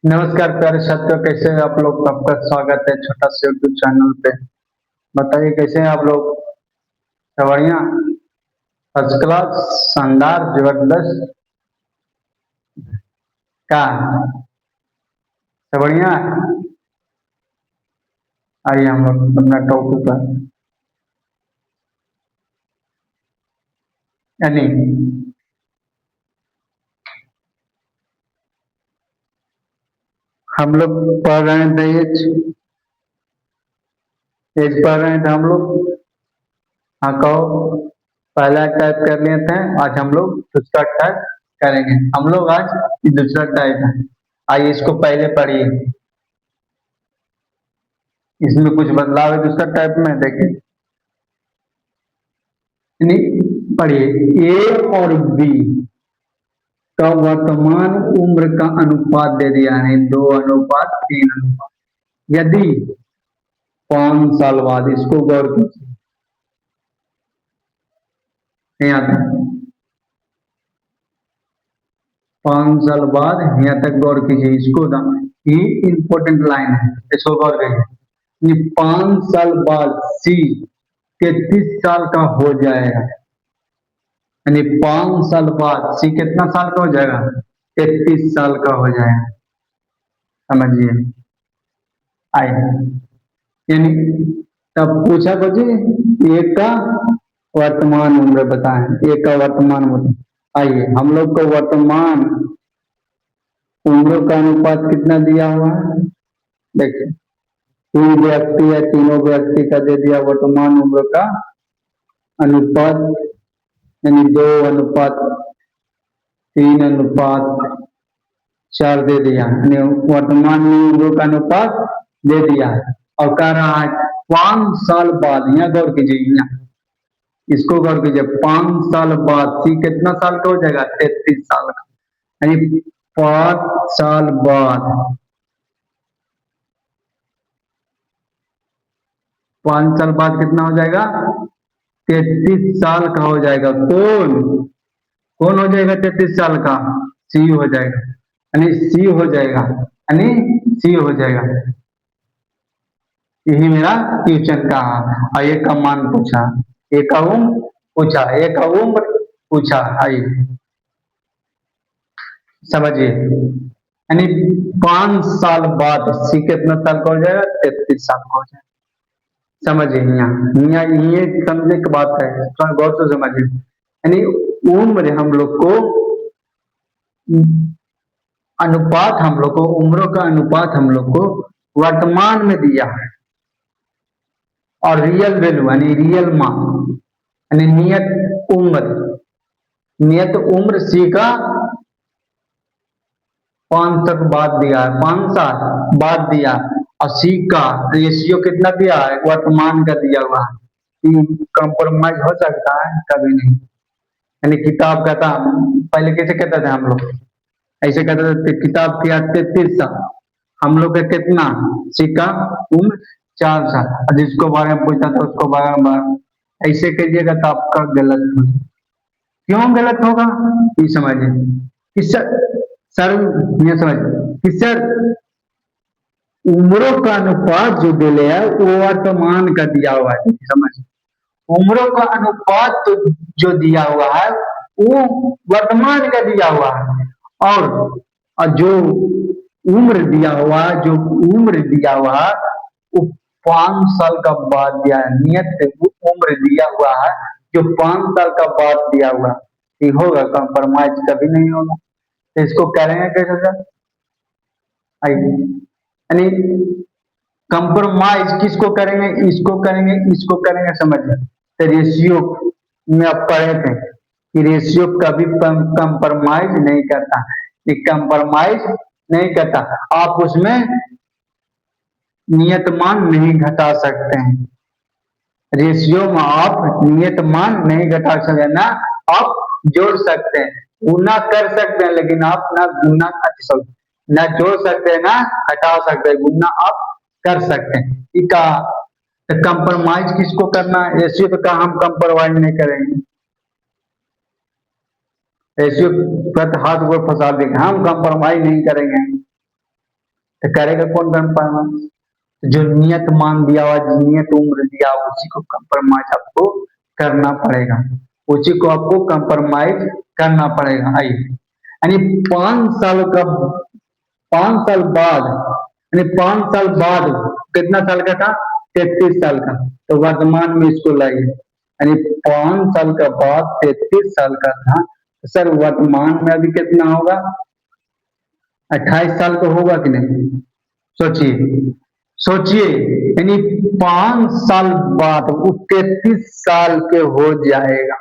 नमस्कार प्यारे साथियों, कैसे हैं आप लोग। आपका स्वागत है छोटा सा यूट्यूब चैनल पे। बताइए कैसे हैं आप लोग। सब बढ़िया, फर्स्ट क्लास, शानदार, जबरदस्त। क्या सब बढ़िया। आइए हम लोग अपना टॉपिक पर, यानी हम लोग पढ़ रहे थे एज एज पढ़ रहे थे हम लोग। हाँ कहो। पहला टाइप कर लिए थे, आज हम लोग दूसरा टाइप करेंगे। हम लोग आज ये दूसरा टाइप है। आइए इसको पहले पढ़िए, इसमें कुछ बदलाव है दूसरा टाइप में, देखिए। पढ़िए, ए और बी का वर्तमान उम्र का अनुपात दे दिया है, 2:3 अनुपात। यदि 5 साल बाद, इसको गौर कीजिए, यहाँ तक 5 साल बाद, यहाँ तक गौर कीजिए। इसको ये इंपॉर्टेंट लाइन है, इसको गौर कीजिए। 5 साल बाद सी 33 साल का हो जाएगा। यानी 5 साल बाद सी कितना साल का हो जाएगा? 33 साल का हो जाएगा। समझिए। आइए, यानी तब पूछा बच्चे, एक का वर्तमान उम्र बताएं, एक का वर्तमान उम्र। आइए, हम लोग को वर्तमान उम्र का अनुपात कितना दिया हुआ है, देखिए। 3 व्यक्ति है, तीनों व्यक्ति का दे दिया वर्तमान उम्र का अनुपात, यानी 2:3:4 दे दिया, यानी वर्तमान उम्र का अनुपात दे दिया है। और कह रहा है 5 साल बाद, यहाँ गौर कीजिए, यहाँ इसको गौर कीजिए। 5 साल बाद सी कितना साल का हो जाएगा? 33 साल का। यानी 5 साल बाद, 5 साल बाद कितना हो जाएगा? 33 साल का हो जाएगा। कौन कौन हो जाएगा 33 साल का? सी हो जाएगा, यानी सी हो जाएगा, यानी सी हो जाएगा। यही मेरा क्वेश्चन का और एक का मान पूछा, एक का उम्र पूछा, एक का उम्र पूछा। आइए समझिए, यानी 5 साल बाद सी कितना साल का हो जाएगा? 33 साल का हो जाएगा। समझिए, यहाँ ये समझने की बात है, थोड़ा गौर से समझिए। यानी उम्र हम लोग को, अनुपात हम लोग को, उम्रों का अनुपात हम लोग को वर्तमान में दिया है। और रियल वैल्यू यानी रियल मान, यानी नियत उम्र सी का 5 तक बाद दिया है, 5 साल बाद दिया। और सी का रेशियो कितना दिया है? वर्तमान का दिया हुआ है। कंप्रोमाइज हो सकता है? कभी नहीं। यानी किताब कहता, पहले कैसे कहते थे हम लोग? ऐसे कहते थे किताब किया 33 साल, हम लोग का कितना? सी का उम्र 4 साल। और जिसको बारे में पूछा था उसको बार ऐसे कहिएगा तो आपका गलत होगा। क्यों गलत होगा ये समझिए। कि सर ये समझिए कि सर, उम्रों का अनुपात जो दिले है वो वर्तमान का दिया हुआ है, समझ। उम्रों का अनुपात तो जो दिया हुआ है वो वर्तमान का दिया हुआ है। और जो उम्र दिया हुआ है, जो उम्र दिया हुआ है वो 5 साल का बाद दिया है। नियत उम्र दिया हुआ है जो 5 साल का बाद दिया हुआ है। ये होगा कंप्रोमाइज? कभी नहीं होगा। तो इसको करेंगे कैसे सर? आइए, यानी कंप्रोमाइज किसको करेंगे? इसको करेंगे, इसको करेंगे, समझिए। तो रेशियो में आप पढ़े थे कि रेशियो कभी कंप्रोमाइज नहीं करता, ये कंप्रोमाइज नहीं करता। आप उसमें नियत मान नहीं घटा सकते हैं। रेशियो में आप नियत मान नहीं घटा सकते, ना आप जोड़ सकते हैं, गुना कर सकते हैं, लेकिन आप ना गुना ना जोड़ सकते हैं ना हटा सकते हैं, गुना आप कर सकते हैं। कहा तो कंप्रोमाइज किसको करना है? रेशियो पे कहा हम कंप्रोमाइज नहीं करेंगे। रेशियो पर हाथ ऊपर फंसा देंगे, हम कंप्रोमाइज नहीं करेंगे। तो करेगा कौन कंप्रोमाइज? जो नियत मान दिया हुआ, नियत उम्र दिया हुआ, उसी को कंप्रोमाइज आपको करना पड़ेगा, उसी को आपको कंप्रोमाइज करना पड़ेगा। आइए, यानी 5 साल का, 5 साल बाद, यानी 5 साल बाद कितना साल का था? 33 साल का। तो वर्तमान में इसको लाइए, यानी 5 साल का बाद 33 साल का था, तो सर वर्तमान में अभी कितना होगा? 28 साल का होगा कि नहीं? सोचिए, सोचिए, यानी 5 साल बाद वो 33 साल के हो जाएगा,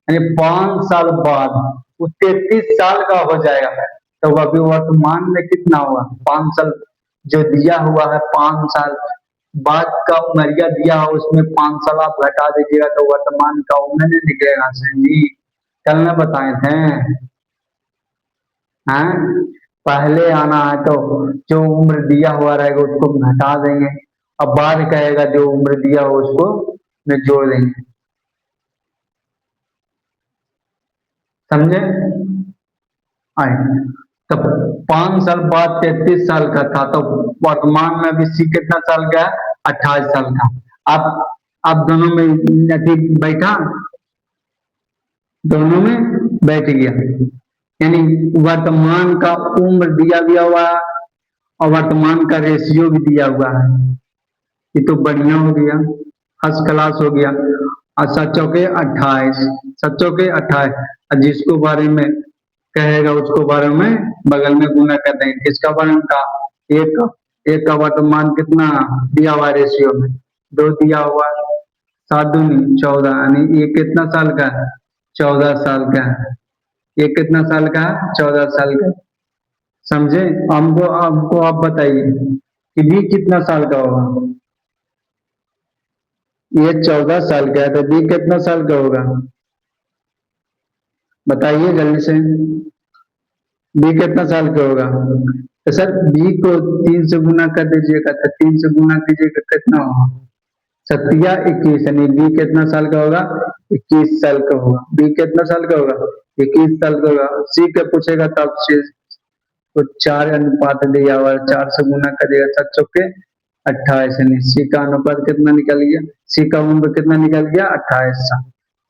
यानी 5 साल बाद वो 33 साल का हो जाएगा। तो अभी वर्तमान में कितना होगा? 5 साल जो दिया हुआ है, 5 साल बाद का उमरिया दिया हो, उसमें 5 साल आप घटा दीजिएगा तो वर्तमान का उम्र नहीं निकलेगा सर जी। कल न बताए थे, हैं? पहले आना है तो जो उम्र दिया हुआ रहेगा उसको घटा देंगे, अब बाद कहेगा जो उम्र दिया हो उसको में जोड़ देंगे, समझे? आए, तब 5 साल बाद 33 साल का था, तो वर्तमान में अभी सी कितना साल का है? 28 साल का। आप दोनों में नती बैठा, दोनों में बैठ गया, यानी वर्तमान का उम्र दिया हुआ है और वर्तमान का रेशियो भी दिया हुआ है। ये तो बढ़िया हो गया, फर्स्ट क्लास हो गया। और 7 चौके 28, 7 चौके 28, और जिसको बारे में कहेगा उसको बारे में बगल में गुना कर देंगे। किसका बारे में का? एक का वर्तमान कितना दिया हुआ रेशियो में? 2 दिया हुआ, 7 दूनी 14, यानी ये कितना साल का है? 14 साल का है। ये कितना साल का है? 14 साल का। समझे? हमको आप बताइए कि बी कितना साल का होगा? ये 14 साल का है, तो बी कितना साल का होगा? बताइए जल्दी से, बी कितना साल का होगा? तो सर बी को 3 से गुना कर दीजिएगा, तो 3 से गुना कीजिएगा कितना होगा? 7 या 21, यानी बी कितना साल का होगा? 21 साल का होगा। बी कितना साल का होगा? 21 साल का होगा। सी का पूछेगा तब से तो 4 अनुपात दिया हुआ है, 4 से गुना करिएगा, 7 चौके 28, यानी सी का अनुपात कितना निकल गया? सी का उम्र कितना निकल गया? 28 साल।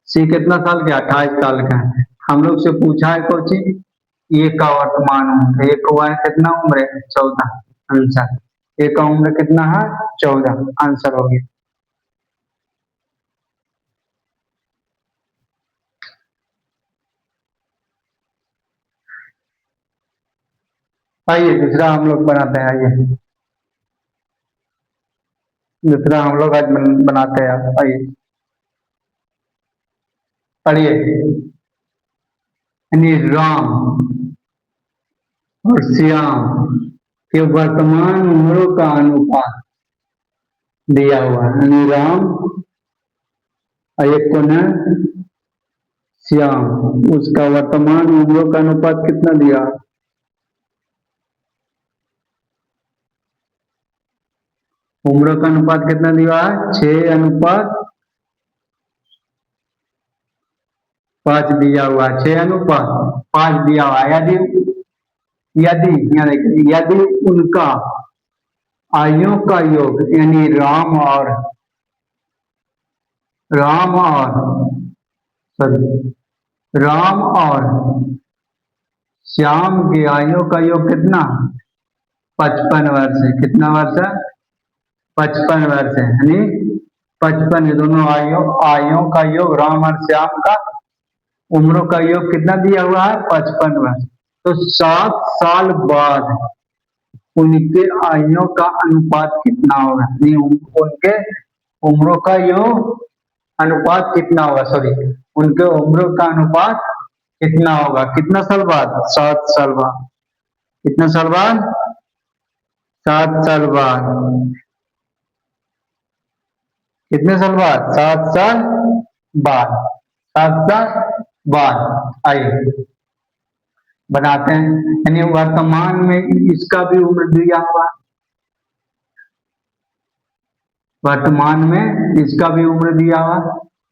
सी कितना साल का? 28 साल का है। हम लोग से पूछा है कोची ए का वर्तमान उम्र, एक हुआ है कितना उम्र है? 14, आंसर। ए का उम्र कितना है? 14, आंसर हो गया। आइए दूसरा हम लोग बनाते हैं, आइए दूसरा हम लोग आज बनाते हैं। आइए पढ़िए, यानी राम और श्याम के वर्तमान उम्रों का अनुपात दिया हुआ है, यानी राम और एक कौन है? श्याम, उसका वर्तमान उम्रों का अनुपात कितना दिया? उम्र का अनुपात कितना दिया है? 6:5 दिया हुआ है, 6:5 दिया हुआ है। यदि यदि यहाँ देखिए, यदि उनका आयुओं का योग, यानी राम और सॉरी राम और श्याम के आयुओं का योग कितना? 55 वर्ष है। कितना वर्ष है? 55 वर्ष है, यानी 55, ये दोनों आयुओं का योग, राम और श्याम का उम्रों का योग कितना दिया हुआ है? 55 वर्ष। तो 7 साल बाद उनके आयुओं का अनुपात कितना होगा? नहीं, उनके उम्रों का योग अनुपात कितना होगा? सॉरी, उनके उम्रों का अनुपात कितना होगा? कितना साल बाद? 7 साल बाद। कितना साल बाद? 7 साल बाद। कितने साल बाद? 7 साल बाद। 7 साल बाद। आइए बनाते हैं, यानी वर्तमान में इसका भी उम्र दिया हुआ, वर्तमान में इसका भी उम्र दिया हुआ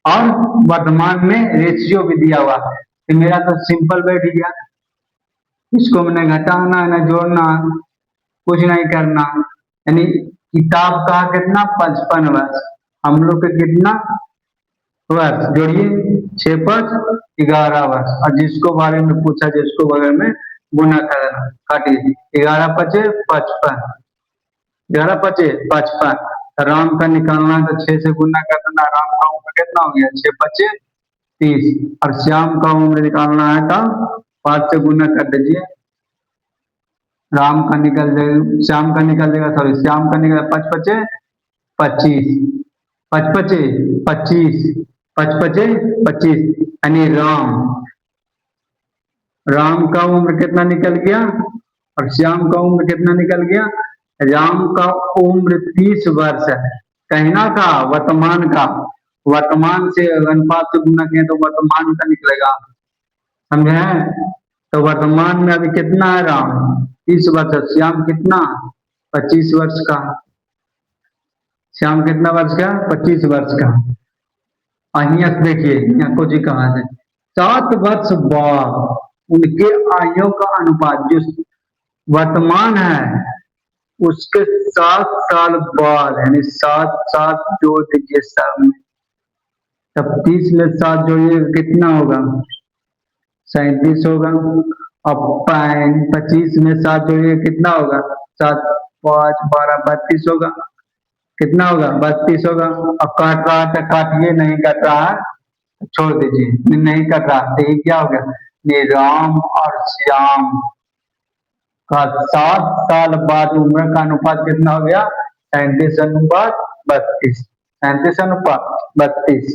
और वर्तमान में रेशियो भी दिया हुआ। तो मेरा तो सिंपल बैठ गया, इसको मैंने घटाना है ना जोड़ना है, कुछ नहीं करना। यानी किताब का कितना 55 वर्ष, हम लोग के कितना वर्ष जोड़िए, 6×5 11 वर्ष। और जिसको बारे में पूछा जिसको बारे में गुना करना, काटिए 11×5 = 55, 11×5 = 55। राम का निकालना है तो 6 से गुना कर देना, राम का उम्र कितना हो गया 6×5 = 30। और श्याम का उम्र निकालना है तो 5 से गुना कर दीजिए, राम का निकल जाएगा, श्याम का निकल जाएगा, सॉरी श्याम का निकल 5×5 = 25, 5×5 = 25, 5×5 = 25। यानी राम का उम्र कितना निकल गया और श्याम का उम्र कितना निकल गया। राम का उम्र 30 वर्ष है, कहना का वर्तमान का, वर्तमान से अनुपात से गुना किया तो वर्तमान का निकलेगा, समझे। तो वर्तमान में अभी कितना है राम 30 वर्ष, श्याम कितना 25 वर्ष का, श्याम कितना वर्ष का 25 वर्ष का। अहिया देखिए यहाँ को जी कहा है 7 वर्ष बाद उनके आयु का अनुपात जो वर्तमान है उसके 7 साल बाद, यानी 7 जोड़ दीजिए सब में, तब 30 में 7 जोड़िए कितना होगा 37 होगा। अब 25 में 7 जोड़िए कितना होगा 7×5 = 12, 32 होगा, कितना होगा 32 होगा। अब काट रहा है तो काटिए, नहीं कट रहा है छोड़ दीजिए, नहीं कट रहा तो ये क्या हो गया, ये राम और श्याम का 7 साल बाद उम्र का अनुपात कितना हो गया 37:32, 37:32।